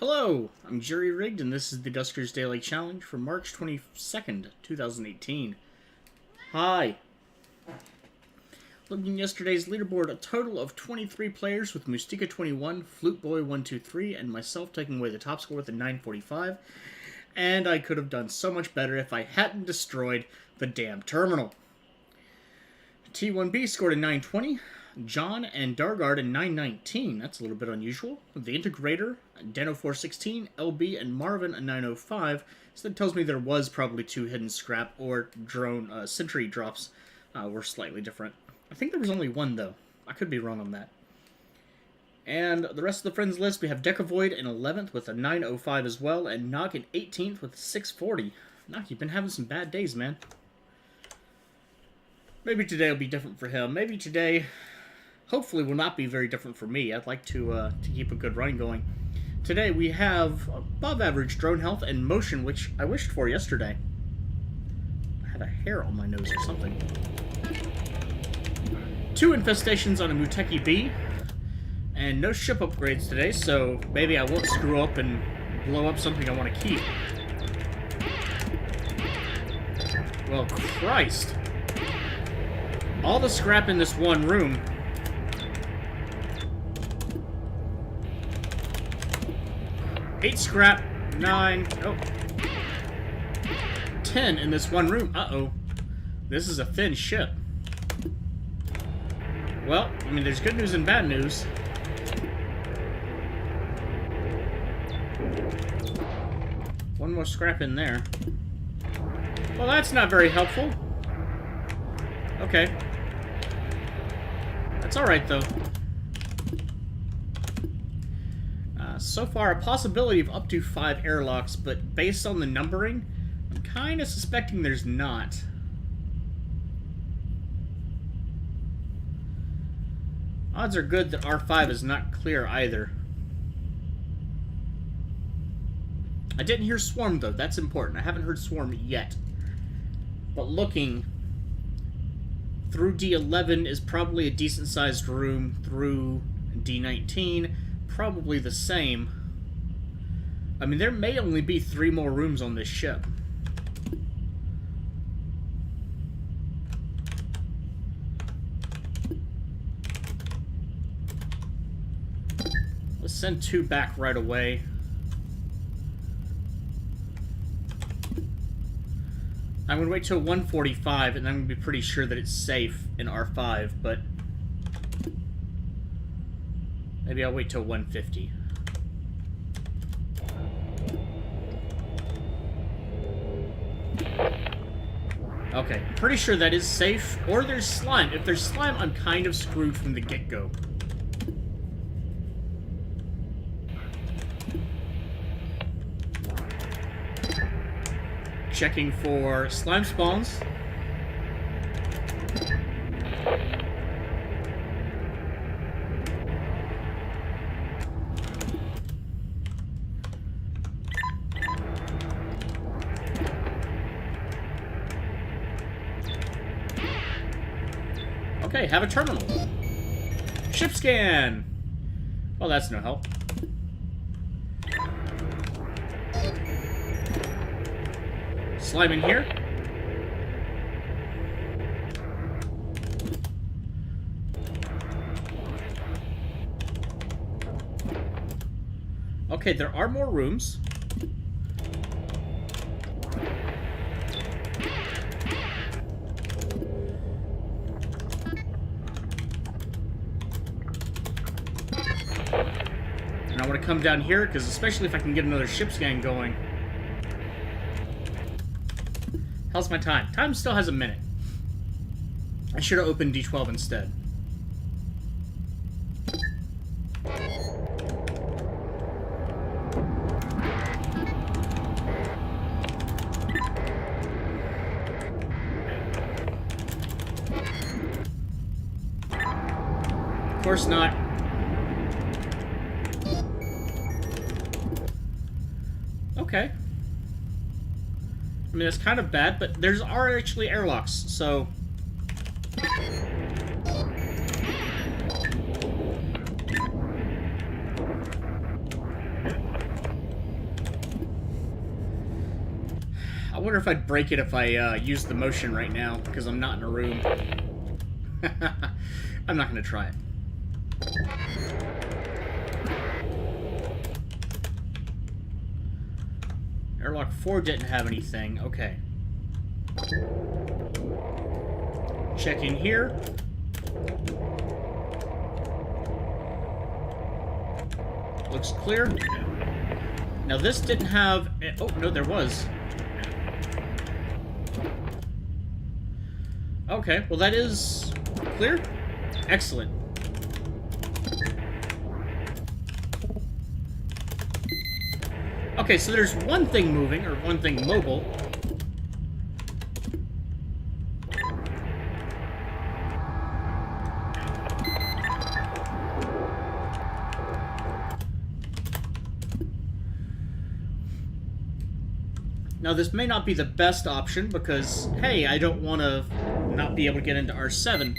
Hello, I'm Jerry Rigged, and this is the Duskers Daily Challenge for March 22nd, 2018. Hi. Looking at yesterday's leaderboard, a total of 23 players with Mustika 21, Flute Boy 123, and myself taking away the top score with a 945. And I could have done so much better if I hadn't destroyed the damn terminal. T1B scored a 920. John and Dargard a 919. That's a little bit unusual. The Integrator, Dano 416, LB, and Marvin a 905. So that tells me there was probably two hidden scrap or drone sentry drops were slightly different. I think there was only one, though. I could be wrong on that. And the rest of the friends list, we have Decavoid in 11th with a 905 as well, and Nog in 18th with a 640. Nog, you've been having some bad days, man. Maybe today will be different for him. Maybe today, hopefully, will not be very different for me. I'd like to keep a good run going. Today we have above average drone health and motion, which I wished for yesterday. I had a hair on my nose or something. 2 infestations on a Muteki B. And no ship upgrades today, so maybe I won't screw up and blow up something I want to keep. Well, Christ. All the scrap in this one room. Eight scrap, 9, oh, 10 in this one room. Uh-oh. This is a thin ship. Well, I mean, there's good news and bad news. One more scrap in there. Well, that's not very helpful. Okay. That's alright, though. So far, a possibility of up to 5 airlocks, but based on the numbering, I'm kind of suspecting there's not. Odds are good that R5 is not clear either. I didn't hear Swarm, though. That's important. I haven't heard Swarm yet. But looking through D11 is probably a decent-sized room. Through D19, probably the same. I mean, there may only be 3 more rooms on this ship. Let's send 2 back right away. I'm going to wait till 145, and I'm going to be pretty sure that it's safe in R5, but maybe I'll wait till 150. Okay, pretty sure that is safe, or there's slime. If there's slime, I'm kind of screwed from the get-go. Checking for slime spawns. Okay, have a terminal. Ship scan! Well, that's no help. Slime in here. Okay, there are more rooms. And I want to come down here, because especially if I can get another ship scan going. How's my time? Time still has a minute. I should have opened D12 instead. Of course not. Okay. I mean, that's kind of bad, but there's are actually airlocks, so wonder if I'd break it if I use the motion right now, because I'm not in a room. I'm not going to try it. Airlock 4 didn't have anything. Okay. Check in here. Looks clear. Now this didn't have... Oh, no, there was. Okay, well that is clear. Excellent. Okay, so there's one thing moving, or one thing mobile. Now, this may not be the best option because, hey, I don't want to not be able to get into R7.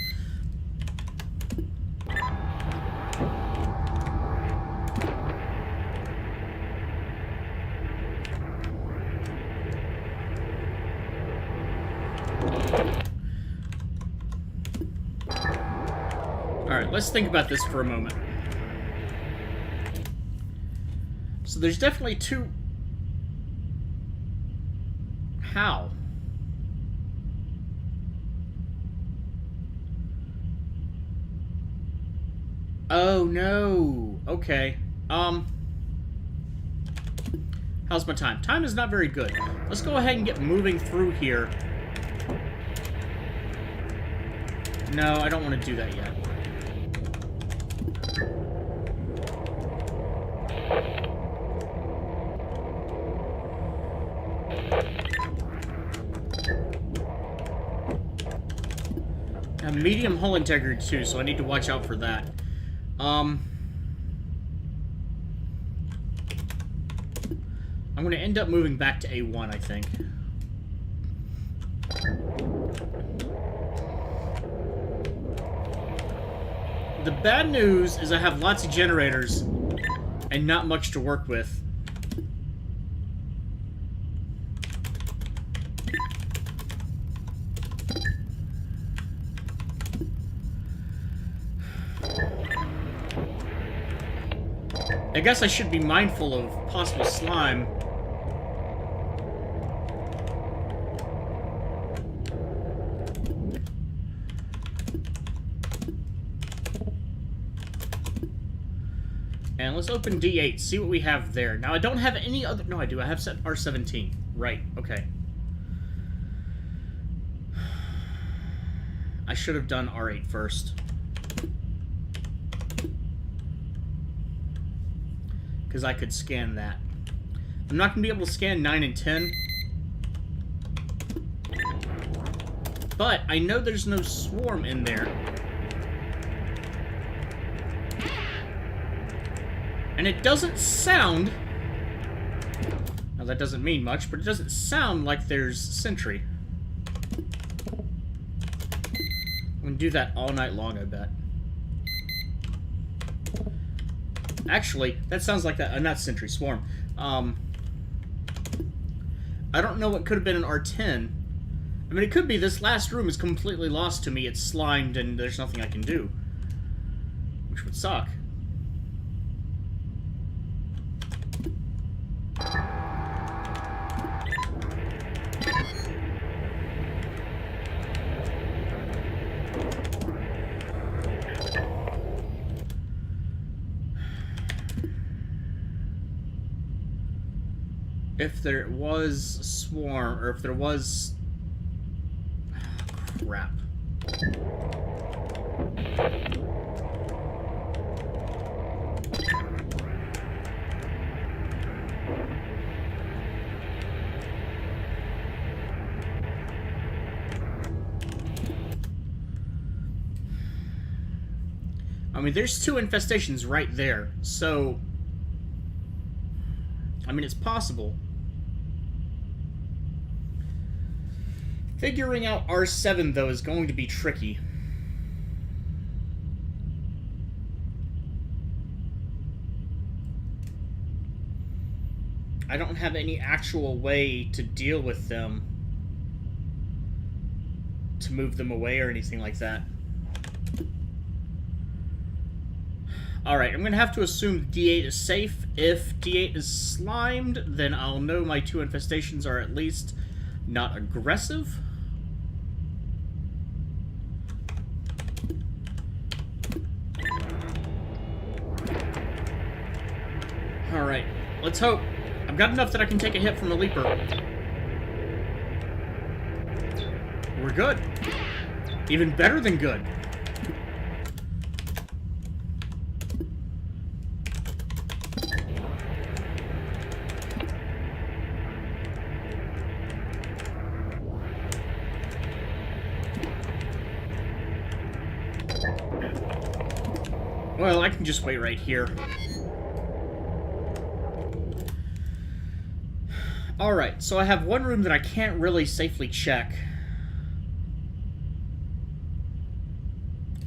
Alright, let's think about this for a moment. So there's definitely two... How? Oh, no. Okay. How's my time? Time is not very good. Let's go ahead and get moving through here. No, I don't want to do that yet. Medium hull integrity too, so I need to watch out for that. I'm going to end up moving back to A1, I think. The bad news is I have lots of generators and not much to work with. I guess I should be mindful of possible slime. And let's open D8, see what we have there. Now, I don't have any other... No, I do. I have set R17. Right, okay. I should have done R8 first. Because I could scan that. I'm not going to be able to scan 9 and 10. But I know there's no swarm in there. And it doesn't sound... Now that doesn't mean much, but it doesn't sound like there's sentry. I'm going to do that all night long, I bet. Actually, that sounds like that. Not sentry, swarm. I don't know what could have been an R10. I mean, it could be this last room is completely lost to me. It's slimed and there's nothing I can do. Which would suck. If there was a swarm, or if there was... crap. I mean, there's two infestations right there, so... I mean, it's possible. Figuring out R7, though, is going to be tricky. I don't have any actual way to deal with them, to move them away or anything like that. Alright, I'm going to have to assume D8 is safe. If D8 is slimed, then I'll know my 2 infestations are at least not aggressive. Alright, let's hope. I've got enough that I can take a hit from the Leaper. We're good. Even better than good. Well, I can just wait right here. Alright, so I have one room that I can't really safely check.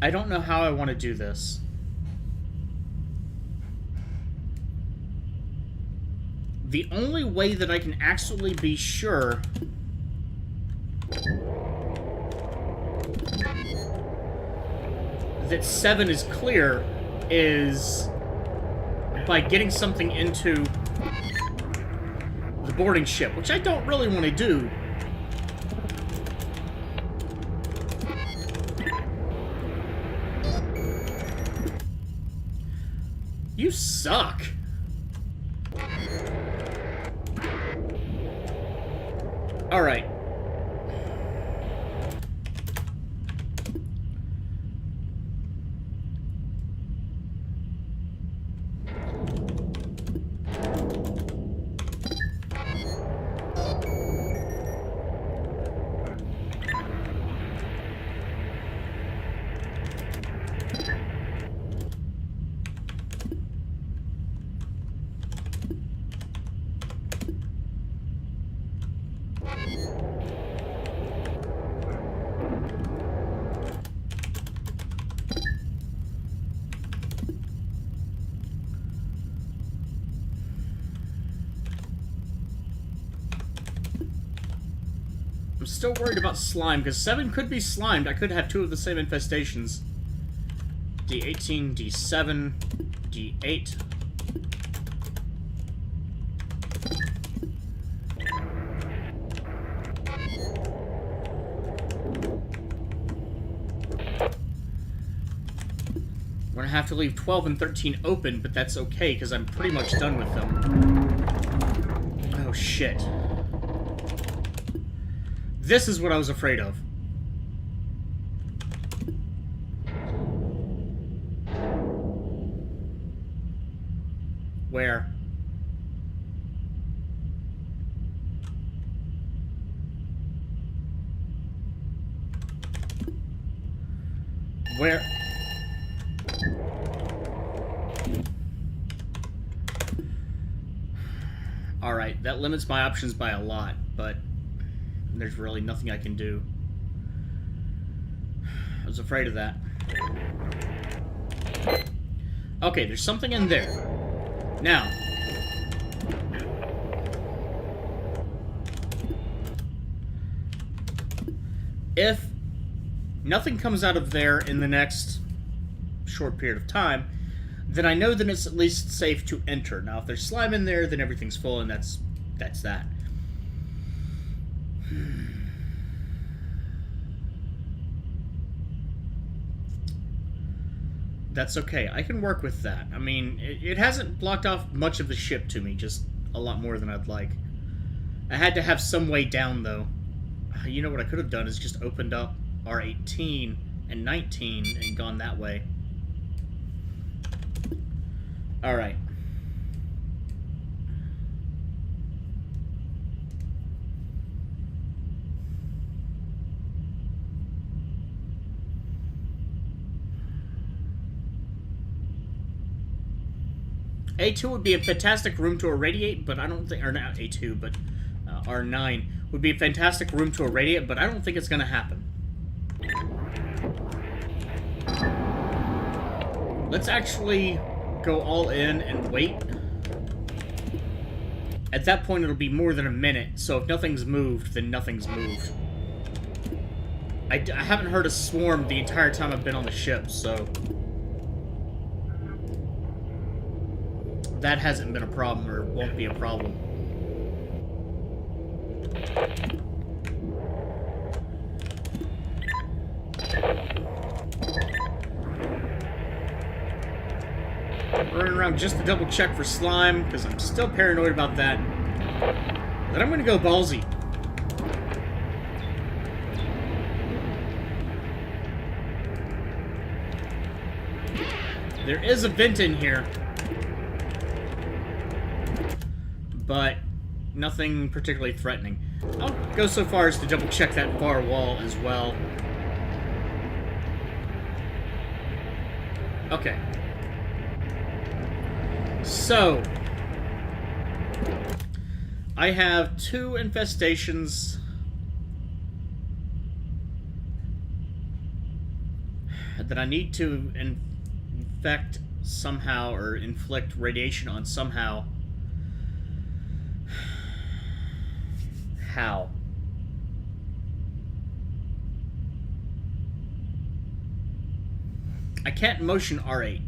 I don't know how I want to do this. The only way that I can actually be sure that 7 is clear is by getting something into the boarding ship, which I don't really want to do. You suck. All right. I'm still worried about slime, because 7 could be slimed. I could have 2 of the same infestations. D18, D7, D8. I'm gonna have to leave 12 and 13 open, but that's okay, because I'm pretty much done with them. Oh, shit. This is what I was afraid of. Where? Where? Alright, that limits my options by a lot, but there's really nothing I can do. I was afraid of that. Okay, there's something in there. Now. If nothing comes out of there in the next short period of time, then I know that it's at least safe to enter. Now, if there's slime in there, then everything's full, and that's that. That's okay. I can work with that. I mean, it hasn't blocked off much of the ship to me, just a lot more than I'd like. I had to have some way down, though. You know what I could have done is just opened up R18 and 19 and gone that way. Alright. A2 would be a fantastic room to irradiate, but I don't think... Or not A2, but R9 would be a fantastic room to irradiate, but I don't think it's going to happen. Let's actually go all in and wait. At that point, it'll be more than a minute, so if nothing's moved, then nothing's moved. I haven't heard a swarm the entire time I've been on the ship, so... that hasn't been a problem, or won't be a problem. Running around just to double check for slime, because I'm still paranoid about that. Then I'm going to go ballsy. There is a vent in here, but nothing particularly threatening. I'll go so far as to double check that far wall as well. Okay. So, I have 2 infestations that I need to infect somehow, or inflict radiation on somehow. How? I can't motion R8.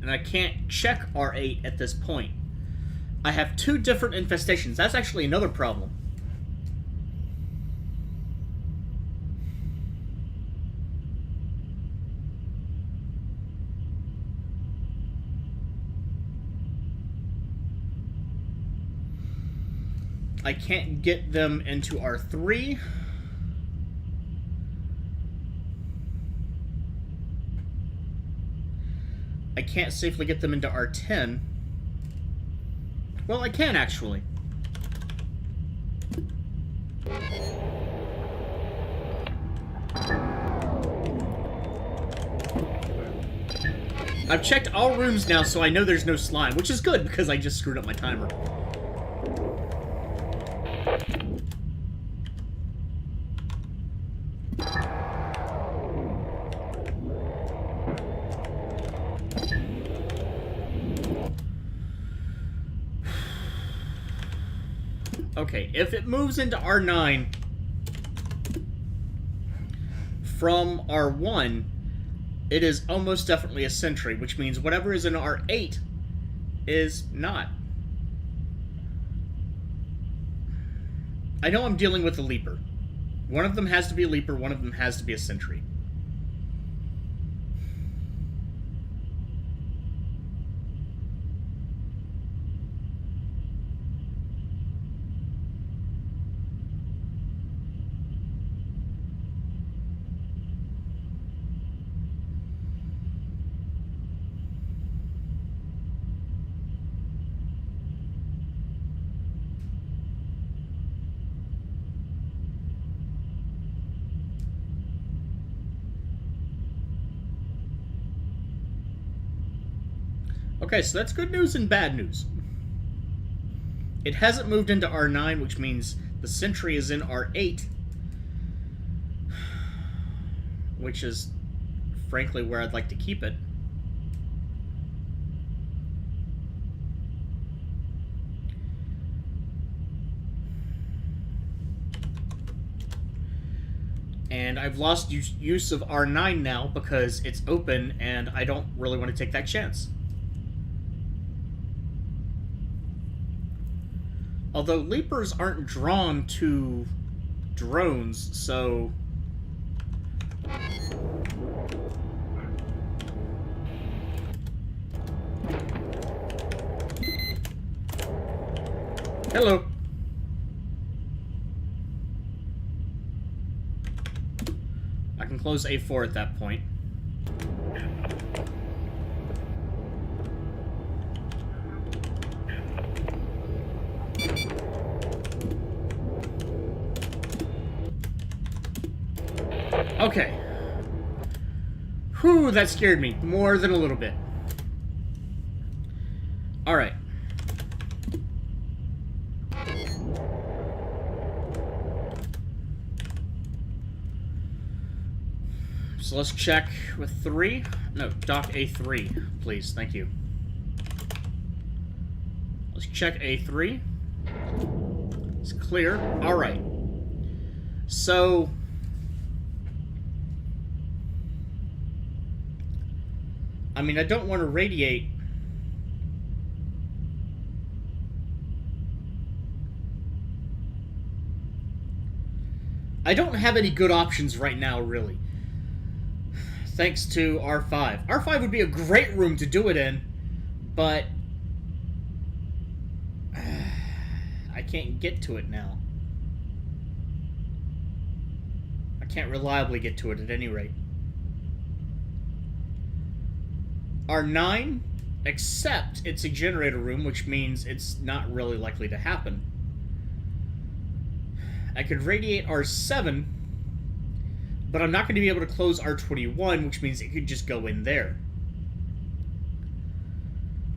And I can't check R8 at this point. I have 2 different infestations. That's actually another problem. I can't get them into R3. I can't safely get them into R10. Well, I can, actually. I've checked all rooms now, so I know there's no slime, which is good, because I just screwed up my timer. Okay, if it moves into R9 from R1, it is almost definitely a sentry, which means whatever is in R8 is not. I know I'm dealing with a leaper. One of them has to be a leaper, one of them has to be a sentry. Okay, so that's good news and bad news. It hasn't moved into R9, which means the sentry is in R8. Which is, frankly, where I'd like to keep it. And I've lost use of R9 now because it's open and I don't really want to take that chance. Although Leapers aren't drawn to drones, so... Hello. I can close A4 at that point. Okay. Whew, that scared me. More than a little bit. Alright. So So let's check with 3. No, dock A3, please. Thank you. Let's check A3. It's clear. Alright. So... I mean, I don't want to radiate... I don't have any good options right now, really. Thanks to R5. R5 would be a great room to do it in, but... I can't get to it now. I can't reliably get to it at any rate. R9, except it's a generator room, which means it's not really likely to happen. I could radiate R7, but I'm not going to be able to close R21, which means it could just go in there.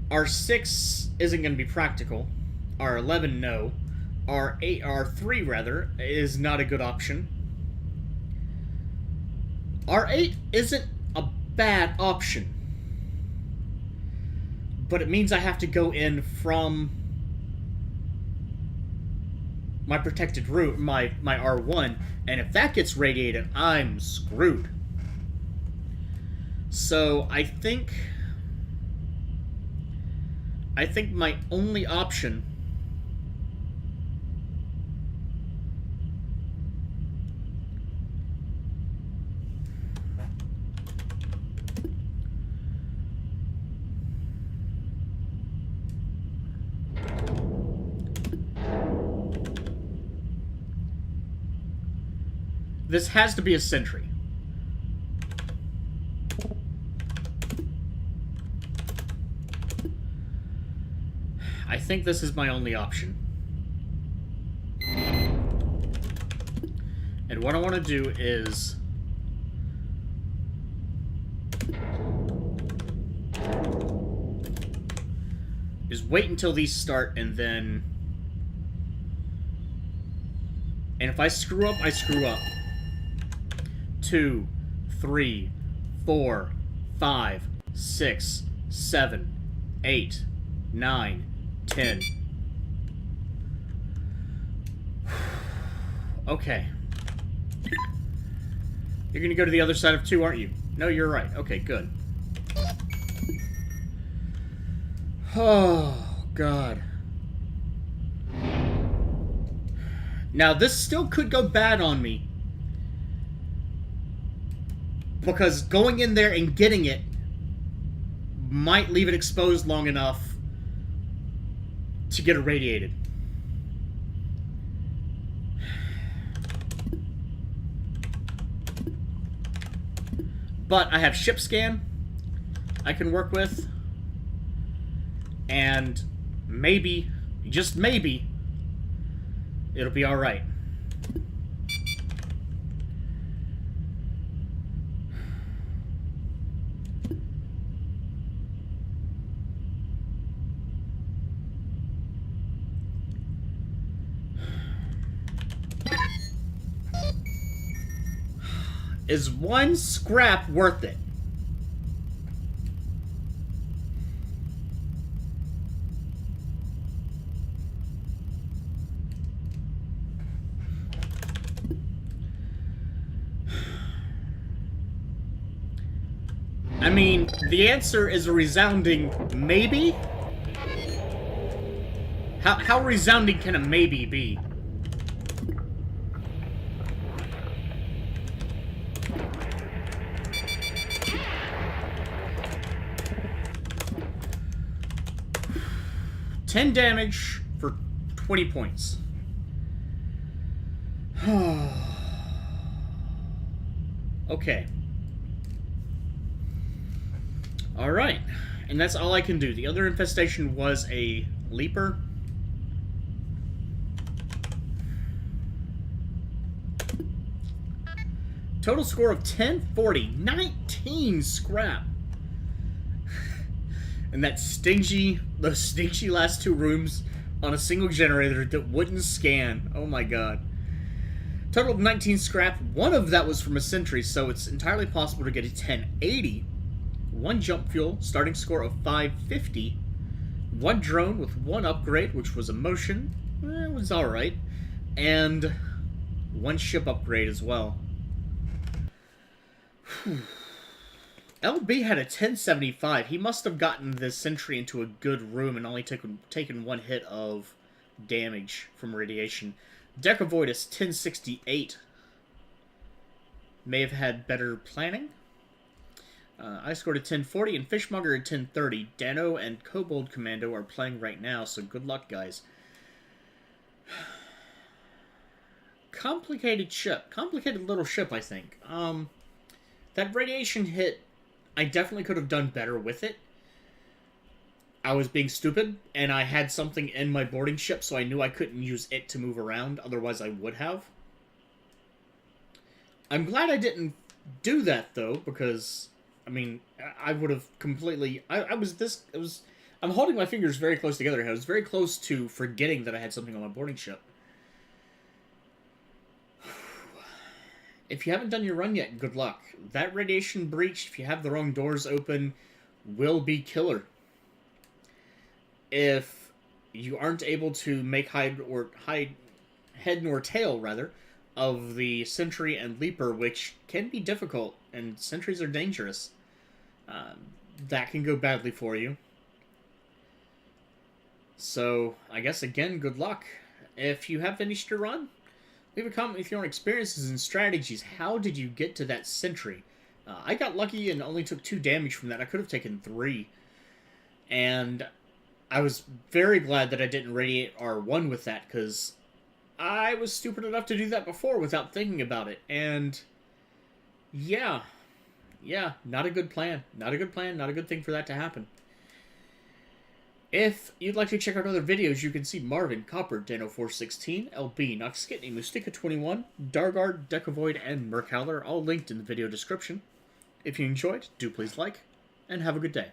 R6 isn't going to be practical. R11, no. R8, R3, rather, is not a good option. R8 isn't a bad option, but it means I have to go in from my protected route, my R1, and if that gets radiated, I'm screwed. So I think my only option this has to be a sentry. I think this is my only option. And what I want to do is... wait until these start, and then... And if I screw up, I screw up. 2, 3, 4, 5, 6, 7, 8, 9, 10. Okay. You're gonna go to the other side of 2, aren't you? No, you're right. Okay, good. Oh, God. Now, this still could go bad on me. Because going in there and getting it might leave it exposed long enough to get irradiated. But I have ship scan I can work with. And maybe, just maybe, it'll be alright. Is one scrap worth it? I mean, the answer is a resounding maybe? How resounding can a maybe be? $10 damage for 20 points. Okay. Alright. And that's all I can do. The other infestation was a leaper. Total score of 1040. 19 scrap. And those stingy last 2 rooms on a single generator that wouldn't scan. Oh my god. Total of 19 scrap. One of that was from a sentry, so it's entirely possible to get a 1080. One jump fuel, starting score of 550. One drone with one upgrade, which was a motion. It was alright. And one ship upgrade as well. LB had a 1075. He must have gotten this sentry into a good room and only taken one hit of damage from radiation. Decavoidus 1068 may have had better planning. I scored a 1040 and Fishmonger a 1030. Dano and Kobold Commando are playing right now, so good luck, guys. Complicated ship. Complicated little ship, I think. That radiation hit, I definitely could have done better with it. I was being stupid, and I had something in my boarding ship, so I knew I couldn't use it to move around, otherwise I would have. I'm glad I didn't do that, though, because, I mean, I would have completely... I'm holding my fingers very close together, and I was very close to forgetting that I had something on my boarding ship. If you haven't done your run yet, good luck. That radiation breach, if you have the wrong doors open, will be killer. If you aren't able to make head nor tail, rather, of the sentry and leaper, which can be difficult, and sentries are dangerous, that can go badly for you. So, I guess, again, good luck. If you have finished your run, leave a comment with your own experiences and strategies. How did you get to that sentry? I got lucky and only took 2 damage from that. I could have taken 3. And I was very glad that I didn't radiate R1 with that, because I was stupid enough to do that before without thinking about it. And, yeah, not a good plan. Not a good plan, not a good thing for that to happen. If you'd like to check out other videos, you can see Marvin, Copper, Dano416, LB, Noxkitney, Mustika21, Dargard, Decavoid, and Merkhowler, all linked in the video description. If you enjoyed, do please like, and have a good day.